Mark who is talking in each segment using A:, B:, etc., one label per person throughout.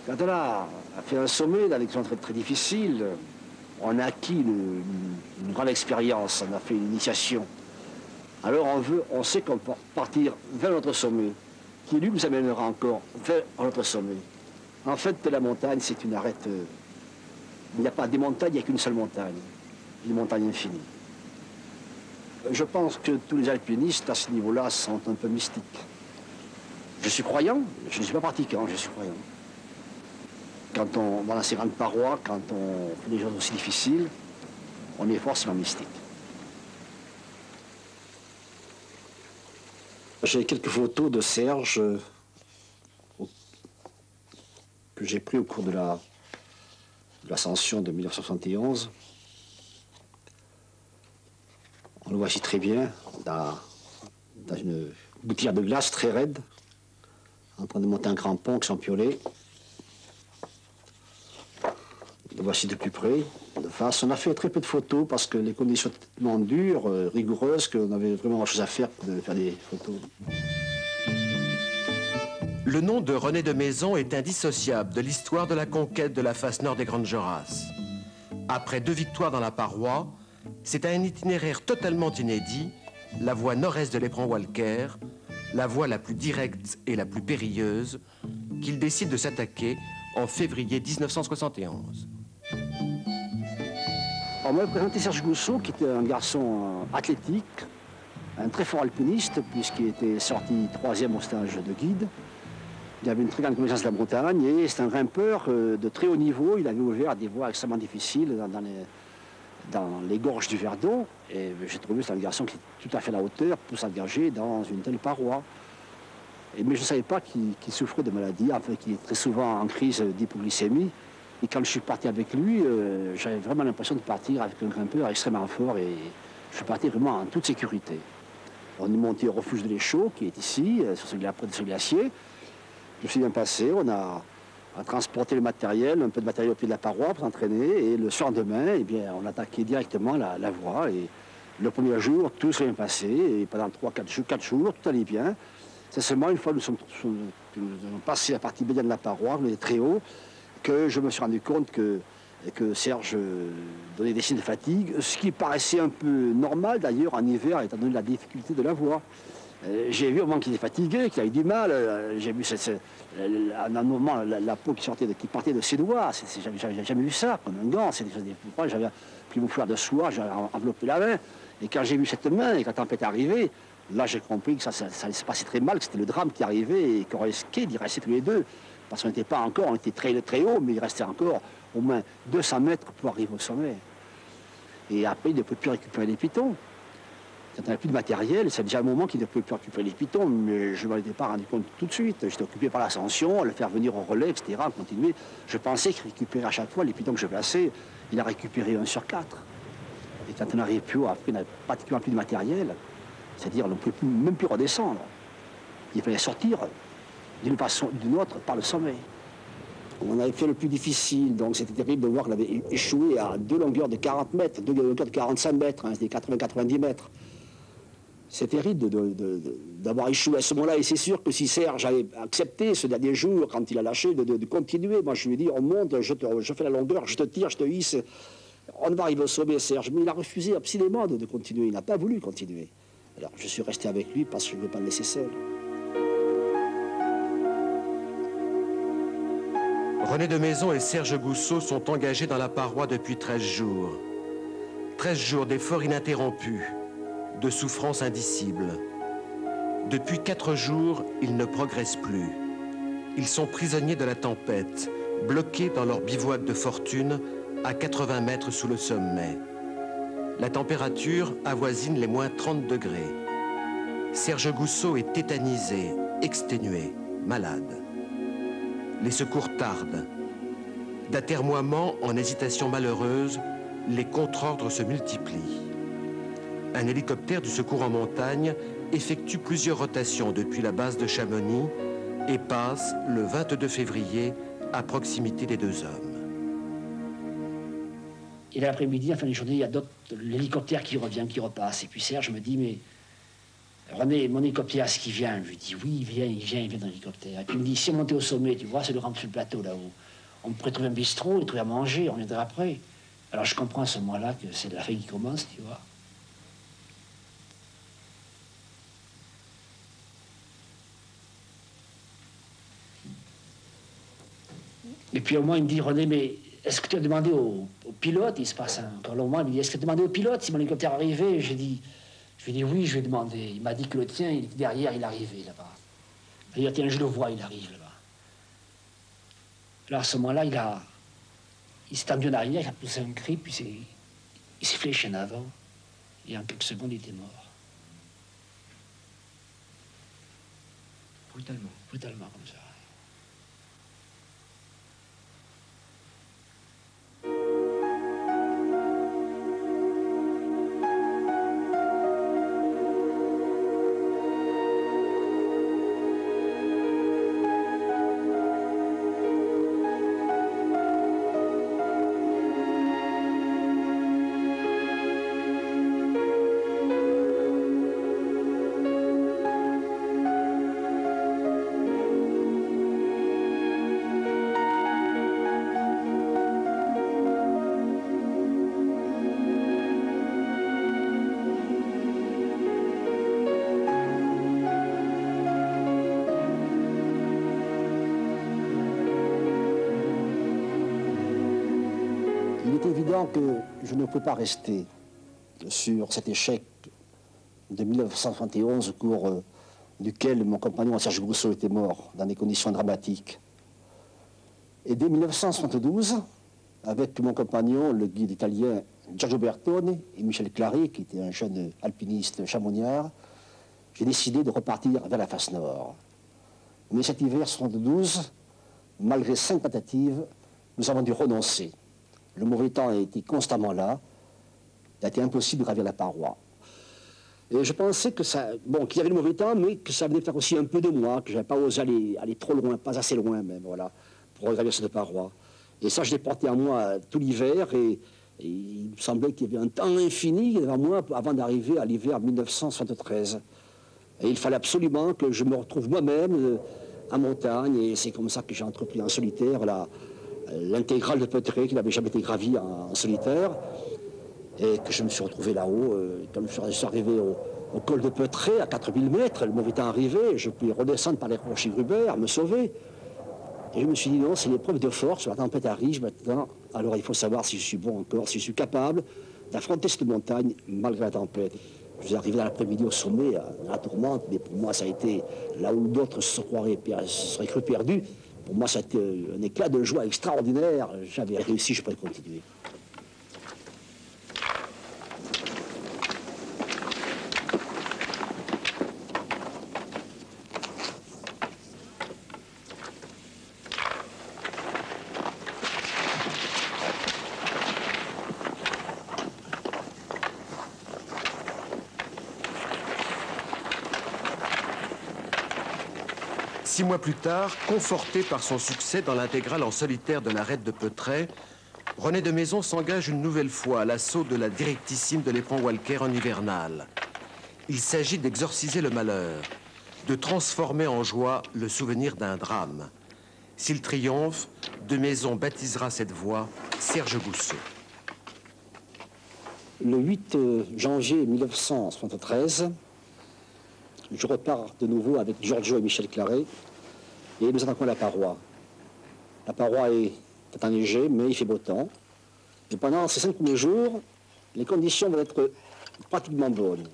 A: Quand on a fait un sommet dans des conditions très, très difficiles, on a acquis une grande expérience, on a fait une initiation. Alors on sait qu'on peut partir vers notre sommet, qui lui nous amènera encore vers notre sommet. En fait, la montagne, c'est une arête. Il n'y a pas des montagnes, il n'y a qu'une seule montagne, une montagne infinie. Je pense que tous les alpinistes à ce niveau-là sont un peu mystiques. Je suis croyant, je ne suis pas pratiquant, je suis croyant. Quand on va dans ces grandes parois, quand on fait des choses aussi difficiles, on est forcément mystique. J'ai quelques photos de Serge que j'ai prises au cours de l'ascension de 1971. On le voit ici très bien, dans une gouttière de glace très raide, en train de monter un grand pont sans piolet. Le voici de plus près, de face. On a fait très peu de photos parce que les conditions étaient tellement dures, rigoureuses, qu'on avait vraiment autre chose à faire que de faire des photos.
B: Le nom de René de Maison est indissociable de l'histoire de la conquête de la face nord des Grandes Jorasses. Après 2 victoires dans la paroi, c'est à un itinéraire totalement inédit, la voie nord-est de l'Éperon-Walker, la voie la plus directe et la plus périlleuse, qu'il décide de s'attaquer en février 1971.
A: On m'a présenté Serge Goussot, qui était un garçon athlétique, un très fort alpiniste, puisqu'il était sorti 3e au stage de guide. Il avait une très grande connaissance de la montagne et c'est un grimpeur de très haut niveau. Il avait ouvert des voies extrêmement difficiles dans les gorges du Verdon. Et j'ai trouvé que c'est un garçon qui est tout à fait à la hauteur pour s'engager dans une telle paroi. Mais je ne savais pas qu'il souffrait de maladie, enfin qu'il est très souvent en crise d'hypoglycémie. Et quand je suis parti avec lui, j'avais vraiment l'impression de partir avec un grimpeur extrêmement fort et je suis parti vraiment en toute sécurité. On est monté au refuge de l'Échaud, qui est ici, près de ce glacier. Je me suis bien passé, on a transporté le matériel, un peu de matériel au pied de la paroi pour s'entraîner. Et le surlendemain, eh bien, on attaquait directement la voie. Et le premier jour, tout s'est bien passé. Et pendant 4 jours, tout allait bien. C'est seulement une fois que nous avons passé la partie médiane de la paroi, on était très haut, que je me suis rendu compte que Serge donnait des signes de fatigue, ce qui paraissait un peu normal d'ailleurs en hiver, étant donné la difficulté de la voie. J'ai vu au moment qu'il était fatigué, qu'il avait du mal. J'ai vu à un moment la peau qui partait de ses doigts. J'avais jamais vu ça, comme un gant. J'avais pris mon foulard de soie, j'avais enveloppé la main. Et quand j'ai vu cette main et que la tempête est arrivée, là j'ai compris que ça se passait très mal, que c'était le drame qui arrivait et qu'on risquait d'y rester tous les deux. Parce qu'on n'était pas encore, on était très, très haut, mais il restait encore au moins 200 mètres pour arriver au sommet. Et après, il ne peut plus récupérer les pitons. Quand on n'a plus de matériel, c'est déjà un moment qu'il ne peut plus récupérer les pitons, mais je ne m'en étais pas rendu compte tout de suite. J'étais occupé par l'ascension, le faire venir au relais, etc., continuer. Je pensais qu'il récupérait à chaque fois les pitons que je plaçais. Il a récupéré 1 sur 4. Et quand on arrive plus haut, après, on n'a pratiquement plus de matériel. C'est-à-dire, on ne pouvait même plus redescendre. Il fallait sortir d'une façon ou d'une autre par le sommet. On avait fait le plus difficile, donc c'était terrible de voir qu'on avait échoué à 2 longueurs de 40 mètres, 2 longueurs de 45 mètres, hein, c'était 80-90 mètres. C'est terrible d'avoir échoué à ce moment-là, et c'est sûr que si Serge avait accepté ce dernier jour, quand il a lâché, de continuer, moi je lui ai dit, on monte, je fais la longueur, je te tire, je te hisse, on va arriver au sommet, Serge. Mais il a refusé absolument de continuer, il n'a pas voulu continuer. Alors je suis resté avec lui parce que je ne voulais pas le laisser seul.
B: René de Maison et Serge Goussot sont engagés dans la paroi depuis 13 jours. 13 jours d'efforts ininterrompus, de souffrances indicibles. Depuis 4 jours, ils ne progressent plus. Ils sont prisonniers de la tempête, bloqués dans leur bivouac de fortune à 80 mètres sous le sommet. La température avoisine les moins 30 degrés. Serge Goussot est tétanisé, exténué, malade. Les secours tardent. D'atermoiement en hésitation malheureuse, les contre-ordres se multiplient. Un hélicoptère du secours en montagne effectue plusieurs rotations depuis la base de Chamonix et passe le 22 février à proximité des 2 hommes.
A: Et l'après-midi, à la fin de la journée, il y a l'hélicoptère qui revient, qui repasse. Et puis Serge me dit, mais René, mon hélicoptère, est-ce qu'il vient? Je lui dis, oui, il vient dans l'hélicoptère. Et puis il me dit, si on montait au sommet, tu vois, c'est le grand sur le plateau là-haut. On pourrait trouver un bistrot, et trouver à manger, on viendrait après. Alors je comprends à ce moment-là que c'est la fête qui commence, tu vois. Et puis au moins il me dit, René, mais est-ce que tu as demandé au pilote? Il se passe encore long moment, il me dit, est-ce que tu as demandé au pilote si mon hélicoptère arrivait? Je lui ai dit oui, je lui ai demandé. Il m'a dit que le tien, il était derrière, il arrivait là-bas. D'ailleurs, tiens, je le vois, il arrive là-bas. Alors à ce moment-là, il s'est tendu en arrière, il a poussé un cri, puis il s'est fléché en avant. Et en quelques secondes, il était mort.
C: Brutalement.
A: Brutalement, comme ça.
D: Il est évident que je ne peux pas rester sur cet échec de 1971 au cours duquel mon compagnon Serge Goussot était mort dans des conditions dramatiques. Et dès 1972, avec mon compagnon, le guide italien Giorgio Bertone et Michel Clary, qui était un jeune alpiniste chamonniard, j'ai décidé de repartir vers la face nord. Mais cet hiver 72, malgré 5 tentatives, nous avons dû renoncer. Le mauvais temps a été constamment là. Il a été impossible de gravir la paroi. Et je pensais que ça, bon, qu'il y avait le mauvais temps, mais que ça venait faire aussi un peu de moi, que je n'avais pas osé aller trop loin, pas assez loin même, voilà, pour gravir cette paroi. Et ça, je l'ai porté en moi tout l'hiver, et il me semblait qu'il y avait un temps infini devant moi avant d'arriver à l'hiver 1973. Et il fallait absolument que je me retrouve moi-même en montagne, et c'est comme ça que j'ai entrepris en solitaire l'intégrale de Petré, qui n'avait jamais été gravie en solitaire, et que je me suis retrouvé là-haut. Comme je suis arrivé au col de Petré, à 4000 mètres, le mauvais temps arrivé, je pouvais redescendre par les rochers Gruber, me sauver. Et je me suis dit, non, c'est l'épreuve de force, la tempête arrive maintenant, alors il faut savoir si je suis bon encore, si je suis capable d'affronter cette montagne malgré la tempête. Je suis arrivé dans l'après-midi au sommet, dans la tourmente, mais pour moi ça a été, là où d'autres se seraient cru perdus, pour moi ça a été un éclat de joie extraordinaire, j'avais réussi, je pourrais continuer.
B: Six mois plus tard, conforté par son succès dans l'intégrale en solitaire de l'arête de Petré, René de Maison s'engage une nouvelle fois à l'assaut de la directissime de l'éperon Walker en hivernal. Il s'agit d'exorciser le malheur, de transformer en joie le souvenir d'un drame. S'il triomphe, de Maison baptisera cette voie Serge Goussot.
D: Le 8 janvier 1973, je repars de nouveau avec Giorgio et Michel Clary et nous attaquons la paroi. La paroi est enneigée, mais il fait beau temps. Et pendant ces 5 premiers jours, les conditions vont être pratiquement bonnes.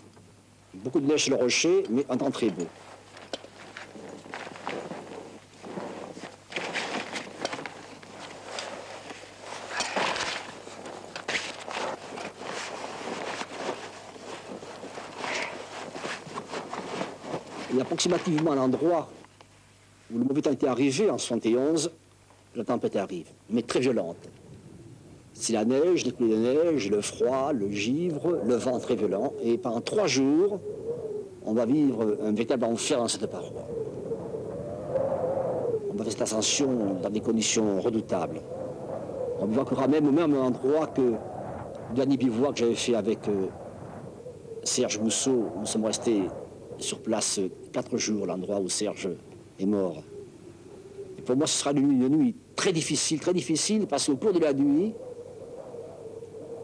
D: Beaucoup de neige sur le rocher, mais un temps très beau. Et approximativement à l'endroit où le mauvais temps était arrivé, en 71, la tempête arrive, mais très violente. C'est la neige, les coulées de neige, le froid, le givre, le vent très violent. Et pendant 3 jours, on va vivre un véritable enfer dans cette paroi. On va faire cette ascension dans des conditions redoutables. On bivouaquera même au même endroit que le dernier bivouac que j'avais fait avec Serge Goussot. Nous sommes restés sur place 4 jours, l'endroit où Serge est mort. Et pour moi, ce sera une nuit très difficile, parce qu'au cours de la nuit,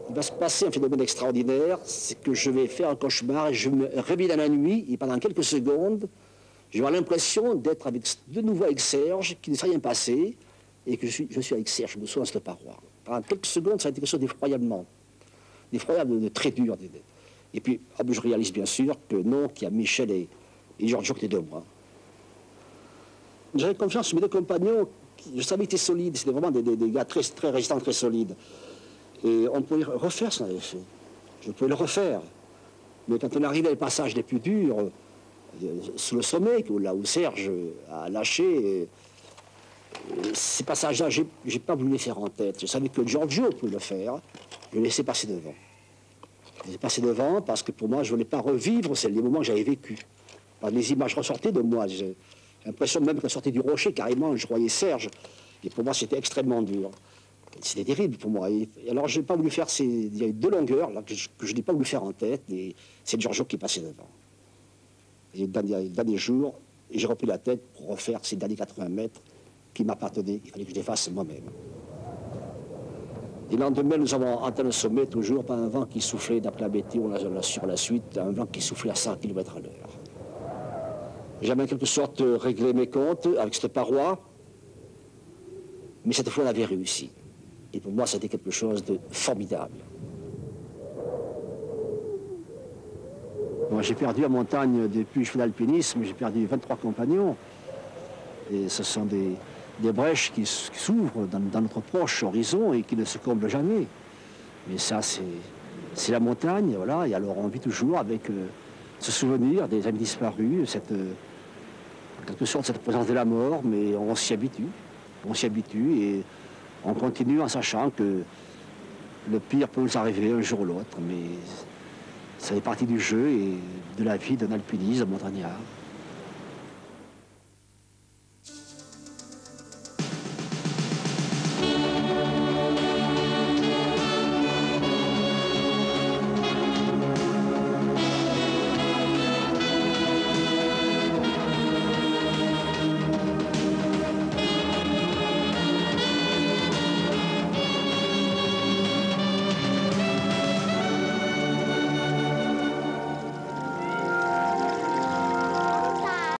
D: il va se passer un phénomène extraordinaire, c'est que je vais faire un cauchemar et je me réveille dans la nuit et pendant quelques secondes, je vais avoir l'impression d'être de nouveau avec Serge, qu'il ne s'est rien passé et que je suis avec Serge Goussot dans cette paroi. Pendant quelques secondes, ça a été quelque chose d'effroyable, de très dur. Et puis, je réalise bien sûr que non, qu'il y a Michel et Giorgio qui étaient de moi. J'avais confiance sur mes deux compagnons, je savais qu'ils étaient solides, c'était vraiment des gars très, très résistants, très solides. Et on pouvait refaire ce qu'on avait fait. Je pouvais le refaire. Mais quand on arrivait aux passages les plus durs, sous le sommet, là où Serge a lâché, ces passages-là, je n'ai pas voulu les faire en tête. Je savais que Giorgio pouvait le faire. Je l'ai laissé passer devant. Je l'ai laissé passer devant parce que pour moi, je ne voulais pas revivre les moments que j'avais vécus. Les images ressortaient de moi. J'ai l'impression même qu'elles sortaient du rocher, carrément. Je voyais Serge. Et pour moi, c'était extrêmement dur. C'était terrible pour moi. Et alors, je n'ai pas voulu faire il y a eu 2 longueurs là, que je n'ai pas voulu faire en tête. Et c'est Giorgio qui est passé devant. Et le dernier jour, j'ai repris la tête pour refaire ces derniers 80 mètres qui m'appartenaient. Il fallait que je les fasse moi-même. Et le lendemain, nous avons atteint le sommet toujours par un vent qui soufflait, d'après la météo, sur la suite, un vent qui soufflait à 100 km à l'heure. J'avais en quelque sorte réglé mes comptes avec cette paroi, mais cette fois, on avait réussi. Et pour moi, c'était quelque chose de formidable. Bon, j'ai perdu en montagne, depuis que je fais l'alpinisme, j'ai perdu 23 compagnons. Et ce sont des brèches qui s'ouvrent dans notre proche horizon et qui ne se comblent jamais. Mais ça, c'est la montagne, voilà. Et alors, on vit toujours avec ce souvenir des amis disparus, en quelque sorte, cette présence de la mort, mais on s'y habitue. On s'y habitue et on continue en sachant que le pire peut nous arriver un jour ou l'autre, mais ça fait partie du jeu et de la vie d'un alpiniste, d'un montagnard.